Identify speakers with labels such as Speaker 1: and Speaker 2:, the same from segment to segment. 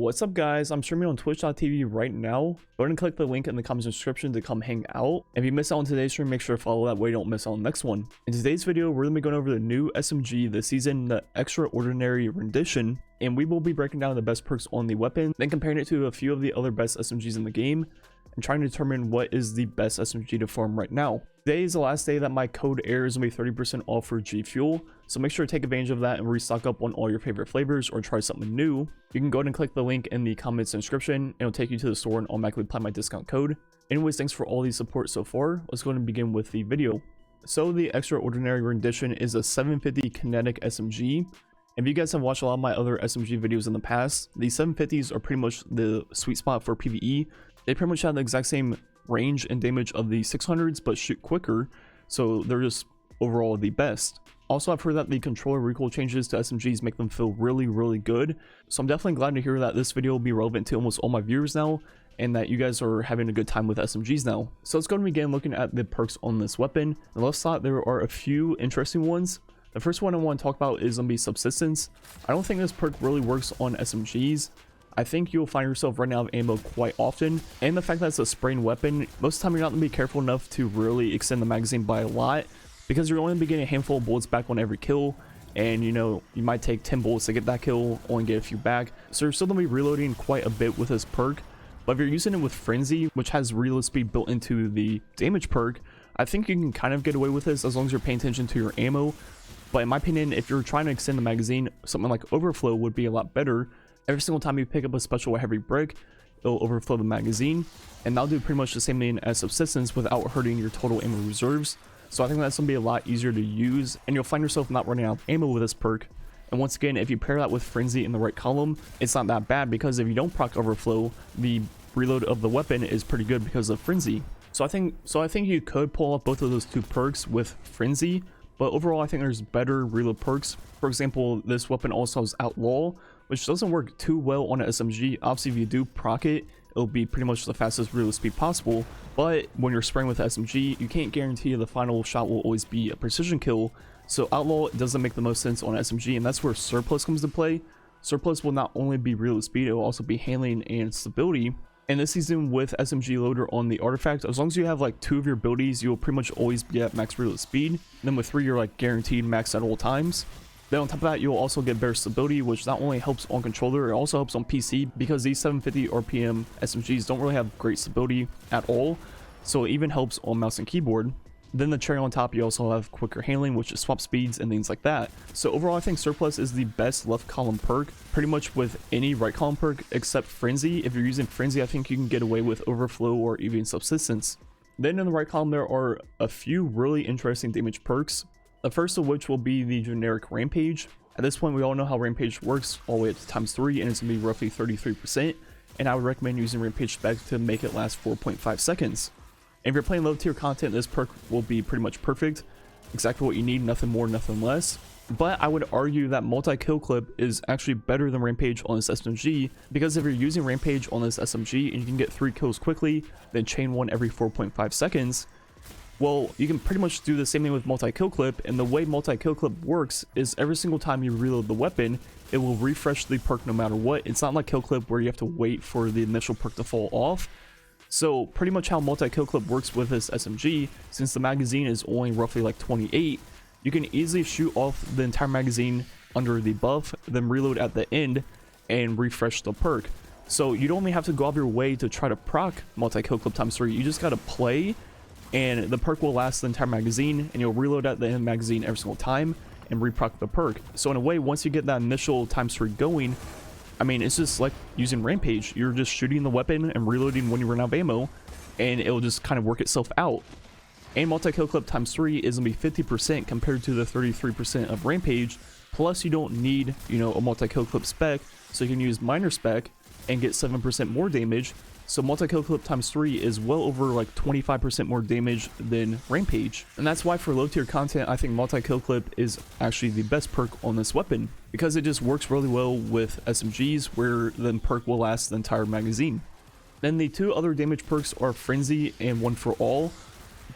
Speaker 1: What's up guys, I'm streaming on twitch.tv right now. Go ahead and click the link in the comment description to come hang out. If you miss out on today's stream, make sure to follow that way you don't miss out on the next one. In today's video, we're going to be going over the new SMG this season, the Extraordinary Rendition, and we will be breaking down the best perks on the weapon, then comparing it to a few of the other best SMGs in the game, and trying to determine what is the best SMG to farm right now. Today is the last day that my code Air is going to be 30% off for G Fuel, so make sure to take advantage of that and restock up on all your favorite flavors or try something new. You can go ahead and click the link in the comments and description and it'll take you to the store and automatically apply my discount code. Anyways, thanks for all the support so far. Let's go ahead and begin with the video. So the Extraordinary Rendition is a 750 kinetic SMG. If you guys have watched a lot of my other SMG videos in the past, the 750s are pretty much the sweet spot for PvE. They pretty much have the exact same range and damage of the 600s but shoot quicker, so they're just overall the best. Also, I've heard that the controller recoil changes to SMGs make them feel really good, so I'm definitely glad to hear that this video will be relevant to almost all my viewers now and that you guys are having a good time with SMGs now. So let's go and begin looking at the perks on this weapon. On the left side there are a few interesting ones. The first one I want to talk about is Zombie Subsistence. I don't think this perk really works on SMGs. I think you'll find yourself running out of ammo quite often, and the fact that it's a spraying weapon, most of the time you're not going to be careful enough to really extend the magazine by a lot, because you're only going to be getting a handful of bullets back on every kill, and you know, you might take 10 bullets to get that kill, only get a few back, so you're still going to be reloading quite a bit with this perk. But if you're using it with Frenzy, which has reload speed built into the damage perk, I think you can kind of get away with this as long as you're paying attention to your ammo. But in my opinion, if you're trying to extend the magazine, something like Overflow would be a lot better. Every single time you pick up a special heavy brick, it'll overflow the magazine, and that'll do pretty much the same thing as Subsistence without hurting your total ammo reserves. So I think that's going to be a lot easier to use, and you'll find yourself not running out of ammo with this perk. And once again, if you pair that with Frenzy in the right column, it's not that bad, because if you don't proc Overflow, the reload of the weapon is pretty good because of Frenzy. So I think you could pull off both of those two perks with Frenzy, but overall I think there's better reload perks. For example, this weapon also has Outlaw, which doesn't work too well on an SMG. Obviously, if you do proc it, it'll be pretty much the fastest reload speed possible. But when you're spraying with SMG, you can't guarantee the final shot will always be a precision kill. So Outlaw doesn't make the most sense on SMG, and that's where Surplus comes to play. Surplus will not only be reload speed, it will also be handling and stability. And this season with SMG loader on the artifact, as long as you have like 2 of your abilities, you'll pretty much always be at max reload speed. And then with 3, you're like guaranteed max at all times. Then on top of that, you'll also get better stability, which not only helps on controller, it also helps on PC, because these 750 RPM SMGs don't really have great stability at all, so it even helps on mouse and keyboard. Then the cherry on top, you also have quicker handling, which is swap speeds and things like that. So overall, I think Surplus is the best left column perk, pretty much with any right column perk except Frenzy. If you're using Frenzy, I think you can get away with Overflow or even Subsistence. Then in the right column, there are a few really interesting damage perks. The first of which will be the generic Rampage. At this point, we all know how Rampage works all the way up to ×3, and it's going to be roughly 33%, and I would recommend using Rampage spec to make it last 4.5 seconds. And if you're playing low tier content, this perk will be pretty much perfect, exactly what you need, nothing more, nothing less. But I would argue that multi-kill clip is actually better than Rampage on this SMG, because if you're using Rampage on this SMG and you can get 3 kills quickly, then chain 1 every 4.5 seconds, well, you can pretty much do the same thing with multi-kill clip, and the way multi-kill clip works is every single time you reload the weapon, it will refresh the perk no matter what. It's not like kill clip where you have to wait for the initial perk to fall off. So pretty much how multi-kill clip works with this SMG, since the magazine is only roughly like 28, you can easily shoot off the entire magazine under the buff, then reload at the end and refresh the perk. So you don't only have to go out of your way to try to proc multi-kill clip ×3, you just gotta play, and the perk will last the entire magazine, and you'll reload at the end of the magazine every single time and reproc the perk. So in a way, once you get that initial ×3 going, I mean, it's just like using Rampage. You're just shooting the weapon and reloading when you run out of ammo, and it'll just kind of work itself out. And multi-kill clip ×3 is going to be 50% compared to the 33% of Rampage, plus you don't need, you know, a multi-kill clip spec, so you can use minor spec and get 7% more damage. So multi-kill clip ×3 is well over like 25% more damage than Rampage. And that's why for low tier content, I think multi-kill clip is actually the best perk on this weapon, because it just works really well with SMGs where the perk will last the entire magazine. Then the 2 other damage perks are Frenzy and One for All.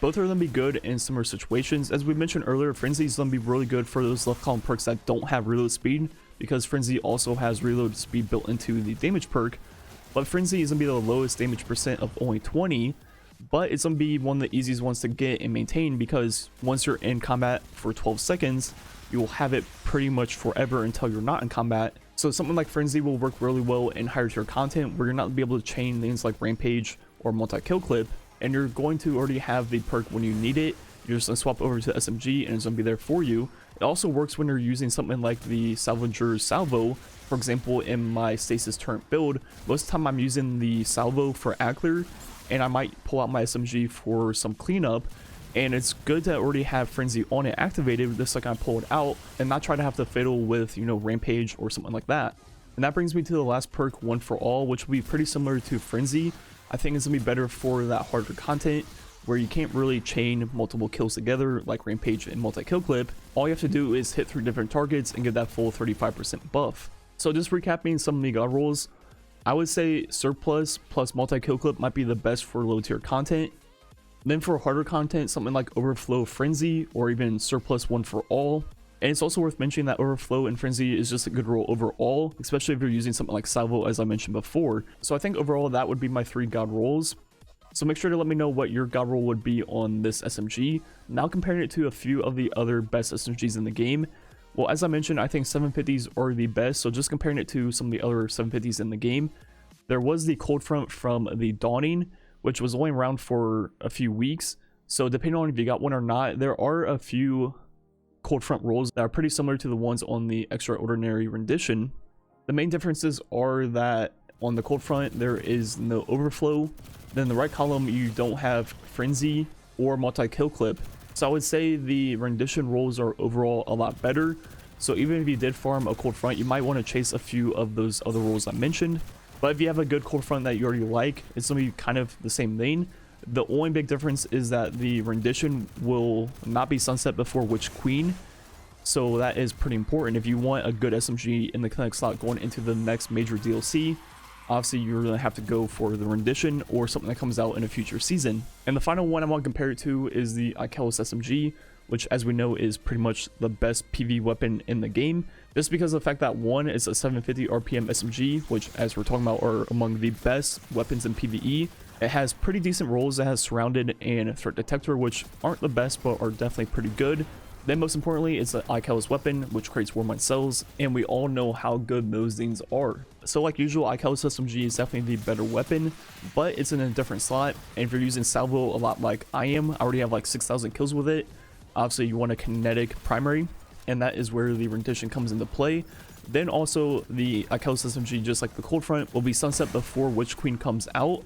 Speaker 1: Both of them be good in similar situations. As we mentioned earlier, Frenzy is going to be really good for those left column perks that don't have reload speed, because Frenzy also has reload speed built into the damage perk, but Frenzy is going to be the lowest damage percent of only 20, but it's going to be one of the easiest ones to get and maintain, because once you're in combat for 12 seconds, you will have it pretty much forever until you're not in combat. So something like Frenzy will work really well in higher tier content where you're not going to be able to chain things like Rampage or multi-kill clip, and you're going to already have the perk when you need it. You're just going to swap over to SMG and it's going to be there for you. It also works when you're using something like the Salvager's Salvo. For example, in my Stasis Turret build, most of the time I'm using the Salvo for Ackler, and I might pull out my SMG for some cleanup, and it's good to already have Frenzy on it activated the second I pull it out, and not try to have to fiddle with, you know, Rampage or something like that. And that brings me to the last perk, One for All, which will be pretty similar to Frenzy. I think it's going to be better for that harder content, where you can't really chain multiple kills together like Rampage and multi-kill clip. All you have to do is hit 3 different targets and get that full 35% buff. So just recapping some of the god rolls, I would say Surplus plus multi-kill clip might be the best for low tier content. Then for harder content, something like Overflow Frenzy or even Surplus One for All. And it's also worth mentioning that Overflow and Frenzy is just a good roll overall, especially if you're using something like Salvo, as I mentioned before. So I think overall that would be my 3 god rolls. So make sure to let me know what your god roll would be on this SMG. Now comparing it to a few of the other best SMGs in the game. Well, as I mentioned, I think 750s are the best, so just comparing it to some of the other 750s in the game. There was the Cold Front from the Dawning, which was only around for a few weeks. So depending on if you got one or not, there are a few Cold Front rolls that are pretty similar to the ones on the Extraordinary Rendition. The main differences are that on the Cold Front, there is no Overflow. Then in the right column, you don't have Frenzy or multi-kill clip. So I would say the Rendition rolls are overall a lot better. So even if you did farm a Cold Front, you might want to chase a few of those other rolls I mentioned. But if you have a good Cold Front that you already like, it's going to be kind of the same thing. The only big difference is that the Rendition will not be sunset before Witch Queen. So that is pretty important. If you want a good SMG in the Connect slot going into the next major DLC, obviously you're going to have to go for the Rendition or something that comes out in a future season. And the final one I want to compare it to is the Ikelos SMG, which as we know is pretty much the best PV weapon in the game. Just because of the fact that one is a 750 RPM SMG, which as we're talking about are among the best weapons in PvE. It has pretty decent rolls. It has Surrounded and Threat Detector, which aren't the best but are definitely pretty good. Then most importantly, it's an Ikelos weapon, which creates Warmind cells, and we all know how good those things are. So like usual, Ikelos SMG is definitely the better weapon, but it's in a different slot, and if you're using Salvo a lot like I am, I already have like 6,000 kills with it. Obviously you want a kinetic primary, and that is where the Rendition comes into play. Then also the Ikelos SMG, just like the Cold Front, will be sunset before Witch Queen comes out.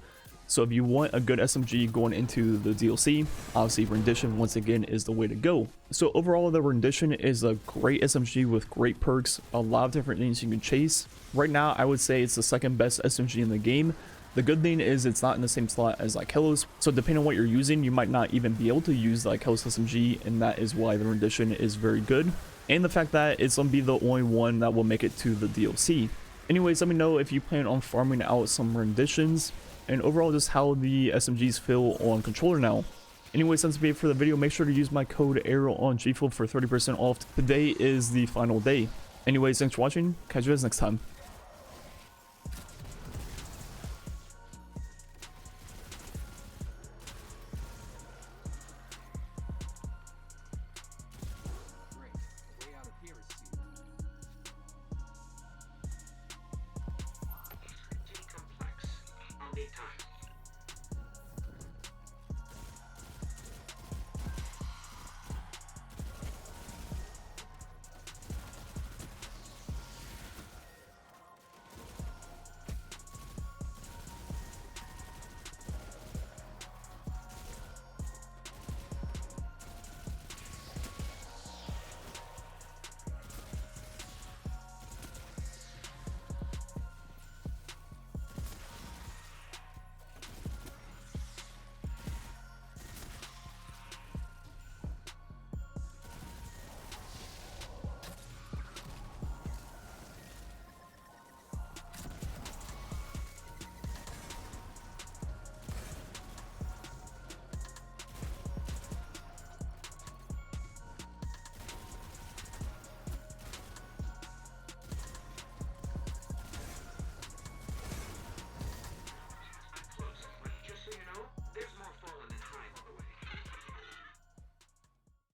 Speaker 1: So if you want a good SMG going into the DLC, obviously Rendition once again is the way to go. So overall, the Rendition is a great SMG with great perks, a lot of different things you can chase. Right now, I would say it's the second best SMG in the game. The good thing is it's not in the same slot as Ikelos, so depending on what you're using, you might not even be able to use the Ikelos SMG, and that is why the Rendition is very good. And the fact that it's going to be the only one that will make it to the DLC. Anyways, let me know if you plan on farming out some Renditions, and overall just how the SMGs feel on controller now. Anyways, that's it for the video. Make sure to use my code Ehroar on GFuel for 30% off. Today is the final day. Anyways, thanks for watching. Catch you guys next time.
Speaker 2: T complex on the time.